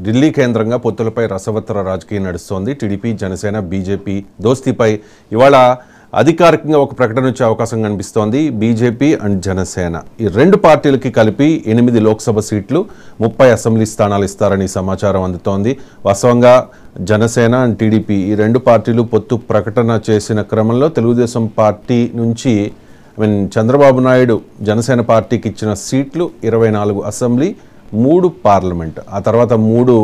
ఢిల్లీ కేంద్రంగా పొత్తులపై రసవత్తర రాజకీయం నడుస్తోంది. టీడీపీ, జనసేన, బీజేపీ దోస్తీపై ఇవాళ అధికారికంగా ఒక ప్రకటన వచ్చే అవకాశం కనిపిస్తోంది. బీజేపీ అండ్ జనసేన ఈ రెండు పార్టీలకి కలిపి 8 లోక్సభ సీట్లు, 30 అసెంబ్లీ స్థానాలు ఇస్తారని సమాచారం అందుతోంది. వాస్తవంగా జనసేన అండ్ టీడీపీ ఈ రెండు పార్టీలు పొత్తు ప్రకటన చేసిన క్రమంలో తెలుగుదేశం పార్టీ నుంచి చంద్రబాబు నాయుడు జనసేన పార్టీకి ఇచ్చిన సీట్లు 24 అసెంబ్లీ, 3 పార్లమెంట్, ఆ తర్వాత 3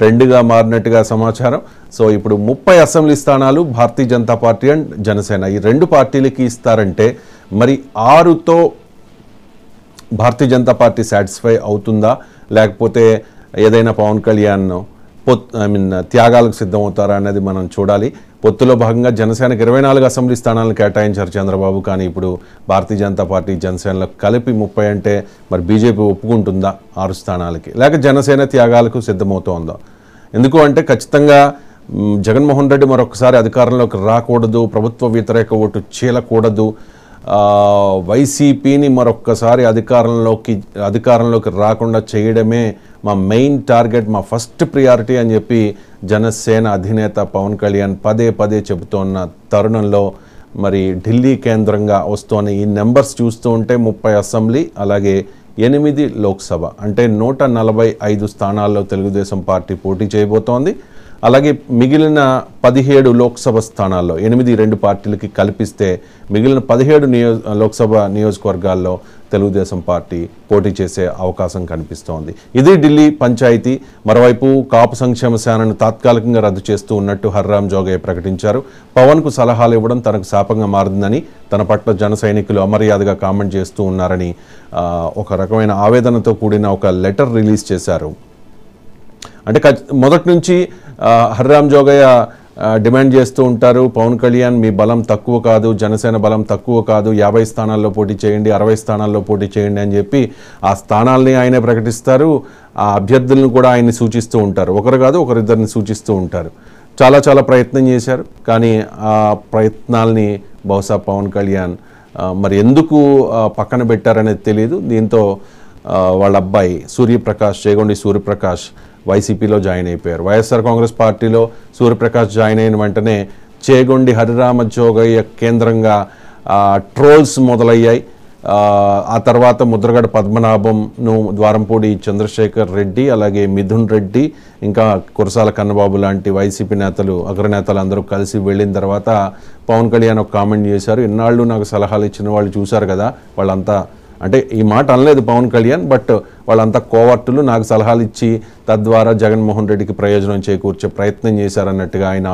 2గా మారినట్టుగా సమాచారం. సో ఇప్పుడు 30 అసెంబ్లీ స్థానాలు భారతీయ జనతా పార్టీ అండ్ జనసేన ఈ రెండు పార్టీలకి ఇస్తారంటే మరి 6తో భారతీయ జనతా పార్టీ సాటిస్ఫై అవుతుందా, లేకపోతే ఏదైనా పవన్ కళ్యాణ్ త్యాగాలకు సిద్ధమవుతారా అనేది మనం చూడాలి. పొత్తులో భాగంగా జనసేనకు 24 అసెంబ్లీ స్థానాలను కేటాయించారు చంద్రబాబు. కానీ ఇప్పుడు భారతీయ జనతా పార్టీ జనసేనలో కలిపి 30 అంటే మరి బీజేపీ ఒప్పుకుంటుందా 6 స్థానాలకి, లేక జనసేన త్యాగాలకు సిద్ధమవుతోందా? ఎందుకు అంటే ఖచ్చితంగా జగన్మోహన్ రెడ్డి మరొకసారి అధికారంలోకి రాకూడదు, ప్రభుత్వ వ్యతిరేక ఓటు చీలకూడదు, వైసీపీని మరొక్కసారి అధికారంలోకి రాకుండా చేయడమే మా మెయిన్ టార్గెట్, మా ఫస్ట్ ప్రియారిటీ అని చెప్పి జనసేన అధినేత పవన్ కళ్యాణ్ పదే చెబుతోన్న తరుణంలో మరి ఢిల్లీ కేంద్రంగా వస్తున్న ఈ నెంబర్స్ చూస్తూ ఉంటే 30 అసెంబ్లీ అలాగే 8 లోక్సభ అంటే 145 స్థానాల్లో తెలుగుదేశం పార్టీ పోటీ చేయబోతోంది. అలాగే మిగిలిన 17 లోక్సభ స్థానాల్లో 8 రెండు పార్టీలకి కల్పిస్తే మిగిలిన 17 లోక్సభ నియోజకవర్గాల్లో తెలుగుదేశం పార్టీ పోటీ చేసే అవకాశం కనిపిస్తోంది. ఇది ఢిల్లీ పంచాయతీ. మరోవైపు కాపు సంక్షేమ సేనను తాత్కాలికంగా రద్దు చేస్తూ ఉన్నట్టు హర్రామ్ జోగయ్య ప్రకటించారు. పవన్కు సలహాలు ఇవ్వడం తనకు శాపంగా మారిందని, తన పట్ల జన సైనికులు అమర్యాదగా కామెంట్ చేస్తూ ఉన్నారని ఒక రకమైన ఆవేదనతో కూడిన ఒక లెటర్ రిలీజ్ చేశారు. అంటే మొదటి నుంచి హర్రామ్ జోగయ్య డిమాండ్ చేస్తూ ఉంటారు, పవన్ కళ్యాణ్ మీ బలం తక్కువ కాదు, జనసేన బలం తక్కువ కాదు, 50 స్థానాల్లో పోటీ చేయండి, 60 స్థానాల్లో పోటీ చేయండి అని చెప్పి ఆ స్థానాల్ని ఆయనే ప్రకటిస్తారు. ఆ అభ్యర్థులను కూడా ఆయన్ని సూచిస్తూ ఉంటారు. ఒకరు కాదు ఒకరిద్దరిని సూచిస్తూ ఉంటారు. చాలా ప్రయత్నం చేశారు. కానీ ఆ ప్రయత్నాల్ని బహుశా పవన్ కళ్యాణ్ మరి ఎందుకు పక్కన పెట్టారనేది తెలియదు. దీంతో వాళ్ళ అబ్బాయి చేగొండి సూర్యప్రకాష్ వైసీపీలో జాయిన్ అయిపోయారు. వైఎస్ఆర్ కాంగ్రెస్ పార్టీలో సూర్యప్రకాష్ జాయిన్ అయిన వెంటనే చేగొండి హరిరామ జోగయ్య కేంద్రంగా ట్రోల్స్ మొదలయ్యాయి. ఆ తర్వాత ముద్రగడ పద్మనాభంను, ద్వారంపూడి చంద్రశేఖర్ రెడ్డి, అలాగే మిథున్ రెడ్డి, ఇంకా కురసాల కన్నబాబు లాంటి వైసీపీ నేతలు, అగ్రనేతలు అందరూ కలిసి వెళ్ళిన తర్వాత పవన్ కళ్యాణ్ ఒక కామెంట్ చేశారు. ఇన్నాళ్ళు నాకు సలహాలు ఇచ్చిన వాళ్ళు చూశారు కదా, వాళ్ళంతా, అంటే ఈ మాట అనలేదు పవన్ కళ్యాణ్, బట్ వాళ్ళంతా కోవర్టులు, నాకు సలహాలు ఇచ్చి తద్వారా జగన్మోహన్ రెడ్డికి ప్రయోజనం చేకూర్చే ప్రయత్నం చేశారన్నట్టుగా ఆయన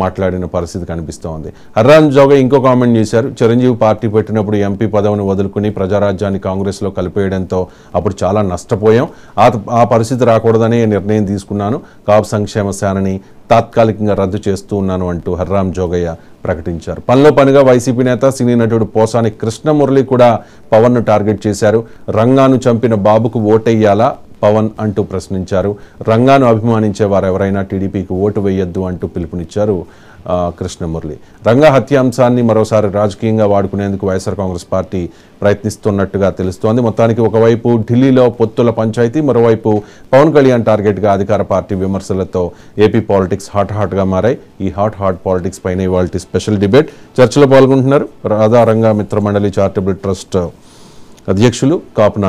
మాట్లాడిన పరిస్థితి కనిపిస్తోంది. హర్రామ్ జోగయ్య ఇంకో కామెంట్ చేశారు. చిరంజీవి పార్టీ పెట్టినప్పుడు ఎంపీ పదవిని వదులుకుని ప్రజారాజ్యాన్ని కాంగ్రెస్లో కలిపేయడంతో అప్పుడు చాలా నష్టపోయాం. ఆ పరిస్థితి రాకూడదని నిర్ణయం తీసుకున్నాను. కాపు సంక్షేమ సేనని తాత్కాలికంగా రద్దు చేస్తూ ఉన్నాను అంటూ హర్రామ్ జోగయ్య ప్రకటించారు. పనిలో పనిగా వైసీపీ నేత, సినీ నటుడు పోసాని కృష్ణమురళి కూడా పవన్ను టార్గెట్ చేశారు. రంగాను చంపిన బాబుకు ఓటెయ్యాలా పవన్ అంటూ ప్రశ్నించారు. రంగాను అభిమానించే వారు ఎవరైనా టీడీపీకి ఓటు వేయొద్దు అంటూ పిలుపునిచ్చారు కృష్ణమురళి. రంగా హత్యాంశాన్ని మరోసారి రాజకీయంగా వాడుకునేందుకు వైఎస్ఆర్ కాంగ్రెస్ పార్టీ ప్రయత్నిస్తున్నట్టుగా తెలుస్తోంది. మొత్తానికి ఒకవైపు ఢిల్లీలో పొత్తుల పంచాయతీ, మరోవైపు పవన్ కళ్యాణ్ టార్గెట్గా అధికార పార్టీ విమర్శలతో ఏపీ పాలిటిక్స్ హాట్గా మారాయి. ఈ హాట్ పాలిటిక్స్ పైన ఇవాళ స్పెషల్ డిబేట్ చర్చలో పాల్గొంటున్నారు రాధా రంగా మిత్ర మండలి చారిటబుల్ ట్రస్ట్ అధ్యక్షులు కాపు